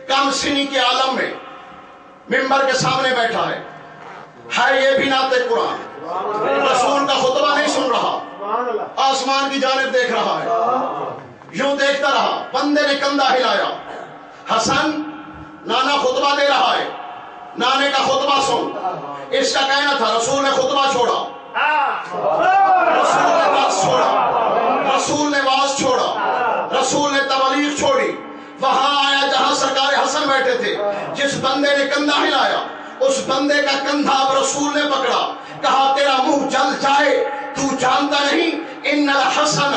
کم سنی کے عالم میں منبر کے سامنے بیٹھا ہے یہ بھی نعت قرآن، رسول کا خطبہ نہیں سن رہا، آسمان کی جانب دیکھ رہا ہے، یوں دیکھتا رہا، بندے نے کندھا ہلایا، حسن نانا خطبہ دے رہا ہے، نانے کا خطبہ سن۔ اس کا کہنا تھا رسول نے خطبہ چھوڑا، رسول نے درس چھوڑا، رسول نے واز چھوڑا، رسول نے تبلیغ چھوڑی، وہاں آیا جہاں سرکار حسن بیٹھے تھے، جس بندے نے کندھا ہلایا اس بندے کا کندھا اب رسول نے پکڑا، کہا تیرا منہ جل جائے، تو جانتا نہیں ان الحسن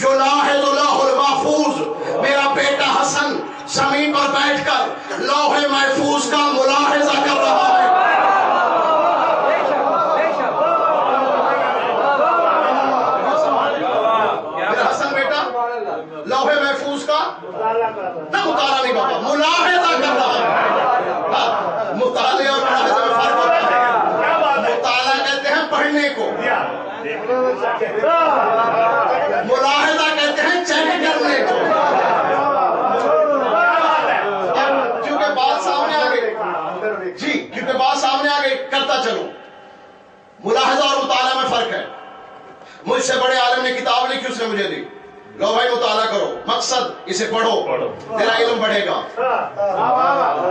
یلاحظ لوح المحفوظ، میرا بیٹا حسن زمین پر بیٹھ کر لوح محفوظ کا ملاحظہ کر رہا ہے۔ میرا حسن بیٹا لوح محفوظ کا نہ مطالعہ نہیں بابا، ملاحظہ کر رہا ہے۔ مطالعے اور ملاحظے میں فرق ہوتا ہے، مطالعہ کہتے ہیں پڑھنے کو، ملاحظہ کہتے ہیں چیک کرنے کو۔ کیونکہ بات سامنے آ گئی جی، کیونکہ بات سامنے آ گئی، کرتا چلو۔ ملاحظہ اور مطالعہ میں فرق ہے۔ مجھ سے بڑے عالم نے کتاب لکھی، اس نے مجھے دی، لو بھائی مطالعہ کرو، مقصد اسے پڑھو تیرا علم بڑھے گا۔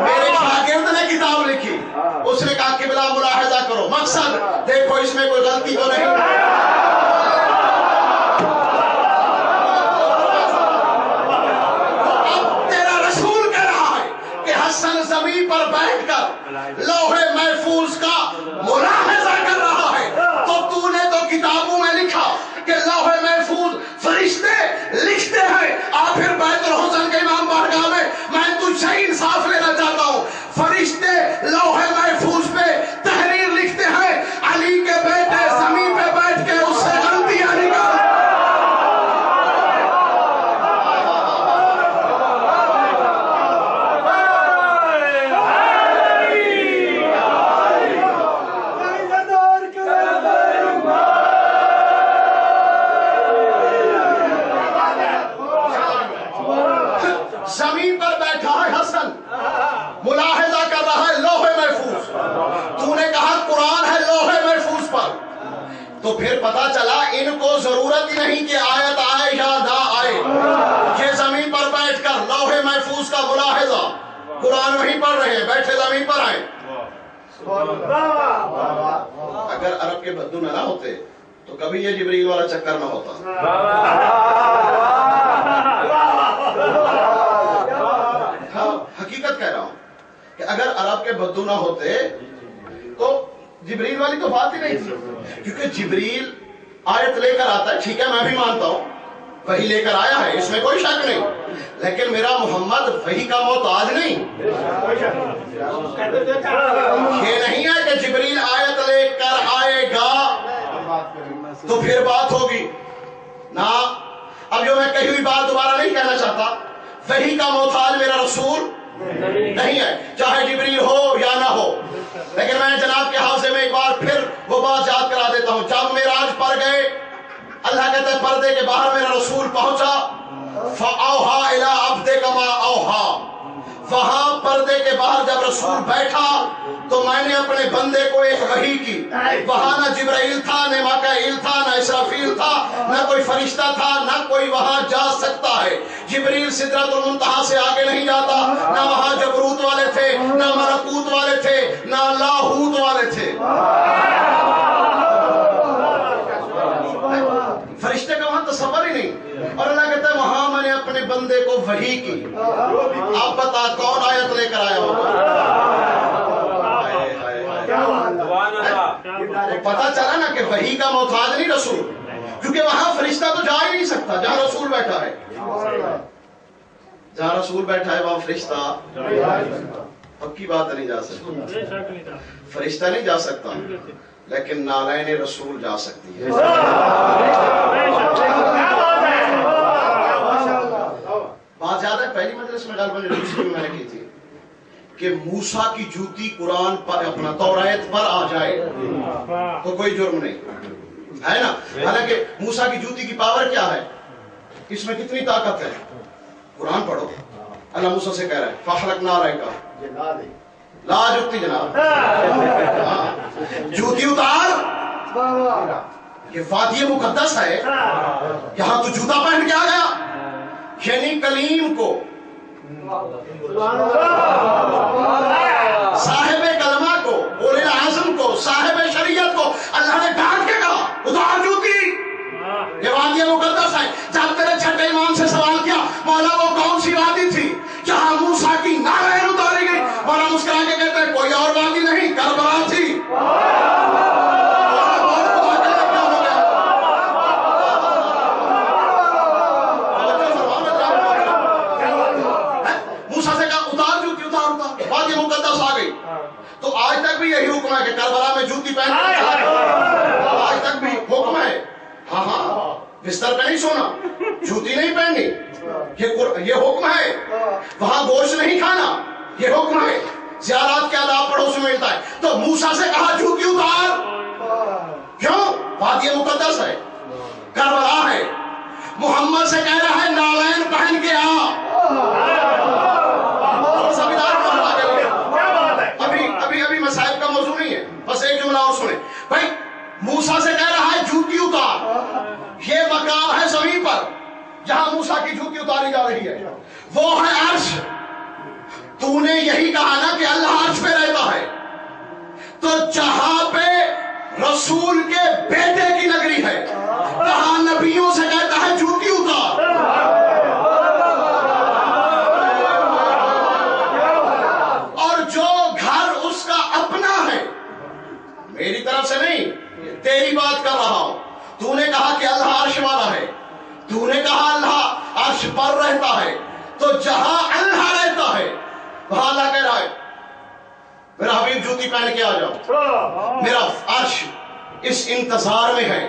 میرے شاگرد نے کتاب لکھی، اس نے کہا قبلہ ملاحظہ کرو، مقصد دیکھو اس میں کوئی غلطی تو نہیں۔ اب تیرا رسول کہہ رہا ہے کہ حسن زمین پر بیٹھ کر لوح محفوظ کا ملاحظہ کر رہا ہے، تو نے تو کتابوں میں لکھا کہ لوح محفوظ فرشتے لکھتے ہیں۔ آپ پھر بیت الحسن کے امام بارگاہ میں تجھ سے انصاف لینا چاہتا ہوں، فرشتے لوح محفوظ پہ تحریر لکھتے ہیں، علی کے بیٹے زمین پہ بیٹھ کے اس سے غلطیاں نکال۔ زمین پر بیٹھا ہے حسن، ملاحظہ کر رہا ہے لوح محفوظ، تو نے کہا قرآن ہے لوح محفوظ پر، تو پھر پتا چلا ان کو ضرورت ہی نہیں کہ آیت آئے یا نہ آئے، یہ زمین پر بیٹھ کر لوح محفوظ کا ملاحظہ، قرآن وہیں پڑھ رہے ہیں، بیٹھے زمین پر آئے۔ اگر عرب کے بدو نہ ہوتے تو کبھی یہ جبریل والا چکر نہ ہوتا۔ حقیقت کہہ رہا ہوں کہ اگر عرب کے بدو نہ ہوتے تو جبریل والی تو بات ہی نہیں تھی، کیونکہ جبریل آیت لے کر آتا ہے، ٹھیک ہے میں بھی مانتا ہوں وہی لے کر آیا ہے، اس میں کوئی شک نہیں، لیکن میرا محمد وہی کا محتاج نہیں۔ یہ نہیں ہے کہ جبریل آیت لے کر آئے گا تو پھر بات ہوگی نا۔ اب جو میں کہی ہوئی بات دوبارہ نہیں کہنا چاہتا، وحی کا محتاج میرا رسول نہیں ہے، چاہے جبریل ہو یا نہ ہو، لیکن میں جناب کے حوضے میں ایک بار پھر وہ بات یاد کرا دیتا ہوں۔ جب معراج پر گئے، اللہ کہتا ہے پردے کے باہر میرا رسول پہنچا، فَأَوْحَا إِلَىٰ عَبْدِكَ مَا أَوْحَا، وہاں پردے کے باہر جب رسول بیٹھا تو میں نے اپنے بندے کو ایک وحی کی، وہاں نہ جبرائیل تھا، نہ میکائیل تھا، نہ اسرافیل تھا، نہ کوئی فرشتہ تھا، نہ کوئی وہاں جا سکتا ہے۔ جبریل سدرۃ المنتہا سے آگے نہیں جاتا، نہ وہاں جبروت والے تھے، نہ ملکوت والے تھے، نہ لاہوت والے تھے۔ فرشتے کا وہاں تصور ہی نہیں، اور اللہ کہتا ہے وہاں میں نے اپنے بندے کو وحی کی۔ آپ بتا کون آیت لے کر آیا ہوگا؟ پتا چلا نا کہ وحی کا محتاج نہیں رسول، کیونکہ وہاں فرشتہ تو جا ہی نہیں سکتا جہاں رسول بیٹھا ہے۔ جہاں رسول بیٹھا ہے وہاں فرشتہ پکی بات نہیں جا سکتا، فرشتہ نہیں جا سکتا، لیکن نالین رسول جا سکتی ہے۔ بات یاد ہے پہلی مجلس میں غالباً میں نے کی تھی کہ موسیٰ کی جوتی قرآن پر اپنا توریت پر آ جائے تو کوئی جرم نہیں ہے نا۔ حالانکہ موسیٰ کی جوتی کی پاور کیا ہے، اس میں کتنی طاقت ہے؟ قرآن پڑھو، اللہ موسیٰ سے کہہ رہا ہے فَخْلَقْنَا عَلَيْكَ لا جوتی جناب جوتی اتار. یہ وادی مقدس ہے, یہاں تو جوتا پہن کے آ گیا. یعنی کلیم کو, صاحب کلمہ کو, اولے العزم کو, صاحب شریعت کو اللہ نے ڈانٹ کے کہا اتار جوتی. یہ وادی مقدس ہے. جب تیرے چھٹے امام سے سوال کیا مولا وہ کون سی وادی تھی جہاں موسیٰ کی نالین اتاری گئی, مولا مسکرا کے کہتے ہیں کوئی اور وادی نہیں, کربلا تھی. موسیٰ سے کہا اتار جوتی, اتار اتار, وادی مقدس آ گئی. تو آج تک بھی یہی حکم ہے کہ کربلا میں جوتی پہن, آج تک بھی حکم ہے. ہاں ہاں, بستر پہ نہیں سونا, جوتی نہیں پہننی, یہ حکم ہے. وہاں گوشت نہیں کھانا, یہ حکم ہے. زیارات کے آداب پڑوس میں ملتا ہے. تو موسیٰ سے کہا جوتی اتار. کیوں؟ وادی مقدس ہے, کربلا ہے. محمد سے کہہ رہا ہے نالین پہن کے آ. ابھی مسائل کا موضوع نہیں ہے, بس ایک جملہ اور سنیں بھائی. موسیٰ سے کہہ رہا ہے جوتی اتار. یہ مقام ہے زمین پر جہاں موسیٰ کی جوتی اتاری جا رہی ہے, وہ ہے عرش. تو نے یہی کہا نا کہ اللہ عرش پہ رہتا ہے, تو جہاں پہ رسول کے بیٹے کی نگری ہے کہاں نبیوں سے کہتا ہے جوتی اتار. اور جو گھر اس کا اپنا ہے, میری طرف سے نہیں تیری بات کر رہا ہوں, تو نے کہا کہ اللہ عرش والا ہے, تو نے کہا اللہ عرش پر رہتا ہے, تو جہاں اللہ رہتا ہے وہاں اللہ کہہ رہا ہے میرا حبیب جوتی پہن کے آ جاؤ. میرا عرش اس انتظار میں ہے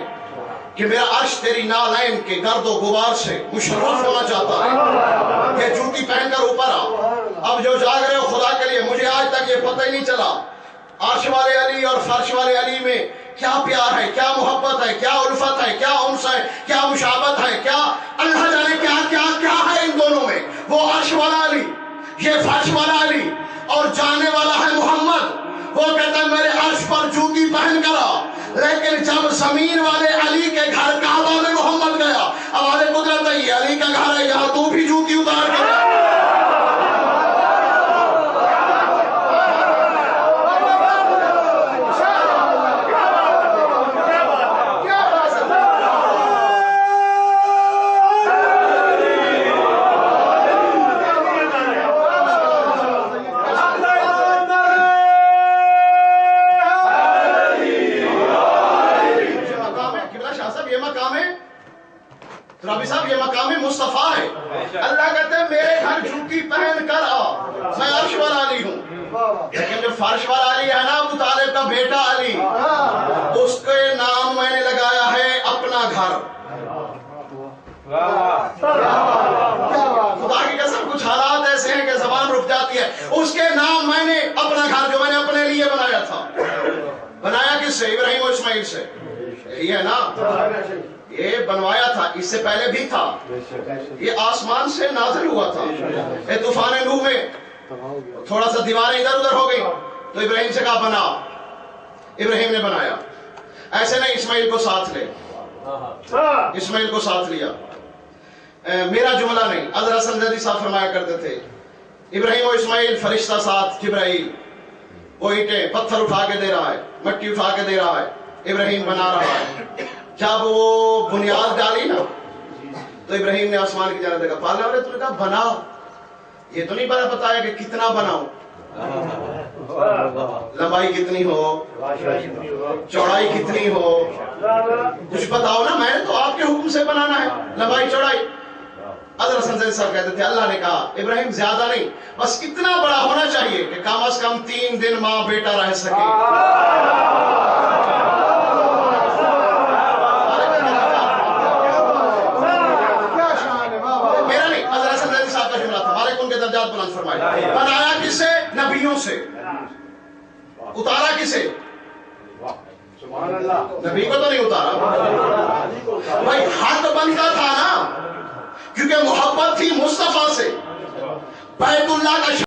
کہ میرا عرش تیری نالین کے گرد و غبار سے مشرف ہونا چاہتا ہے کہ جوتی پہن کر اوپر آ. اب جو جاگ رہے ہو خدا کے لیے, مجھے آج تک یہ پتہ ہی نہیں چلا عرش والے علی اور فرش والے علی میں کیا پیار ہے, کیا محبت ہے, کیا الفت ہے, کیا انس ہے, کیا مشابت ہے, کیا اللہ جانے کیا کیا کیا ہے ان دونوں میں. وہ عرش والا علی, یہ فرش والا علی, اور جانے والا ہے محمد. وہ کہتا ہے میرے عرش پر جوتی پہن کر آ. لیکن جب زمین والے علی کے گھر کعبہ میں محمد گیا, آواز قدرت ہے یہ علی کا گھر ہے, یہاں تو بھی جوتی اتار کر مصطفیٰ ہے. اللہ کہتے ہیں میرے گھر جوتی پہن کر آ, میں عرش والا علی ہوں. لیکن جو فرش والا علی ہے نا, ابو طالب کا بیٹا علی, اس کے نام میں نے لگایا ہے اپنا گھر. خدا کی قسم کچھ حالات ایسے ہیں کہ زبان رک جاتی ہے. اس کے نام میں نے اپنا گھر جو میں نے اپنے لیے بنایا تھا, بنایا کس سے؟ ابراہیم و اسماعیل سے. یہی ہے نا, یہ بنوایا تھا, اس سے پہلے بھی تھا, یہ آسمان سے نازل ہوا تھا. طوفان نوح میں تھوڑا سا دیواریں ادھر ادھر ہو گئی تو ابراہیم سے کہا بنا, ابراہیم نے بنایا. ایسے نہیں اسماعیل کو ساتھ لے, اسماعیل کو ساتھ لیا. میرا جملہ نہیں, حضرت حسن زیدی صاحب فرمایا کرتے تھے ابراہیم و اسماعیل فرشتہ ساتھ جبرائیل, وہ اینٹیں پتھر اٹھا کے دے رہا ہے, مٹی اٹھا کے دے رہا ہے, ابراہیم بنا رہا ہے. جب وہ بنیاد ڈالی نا تو ابراہیم نے آسمان کی جانب دیکھا, پالنے والے تو نے کہا بنا, یہ تو نہیں بتایا کہ کتنا بناؤ, لمبائی کتنی ہو, چوڑائی کتنی ہو, کچھ بتاؤ نا, میں نے تو آپ کے حکم سے بنانا ہے لمبائی چوڑائی. حضرت حسن زیدی صاحب کہتے تھے اللہ نے کہا ابراہیم زیادہ نہیں, بس اتنا بڑا ہونا چاہیے کہ کم از کم 3 دن ماں بیٹا رہ سکے. درجات بلند فرمائے. بنایا کسے؟ نبیوں سے. اتارا کسے؟ نبی کو تو نہیں اتارا بھائی, حق بنتا تھا نا, کیونکہ محبت تھی مصطفیٰ سے. بیت اللہ کا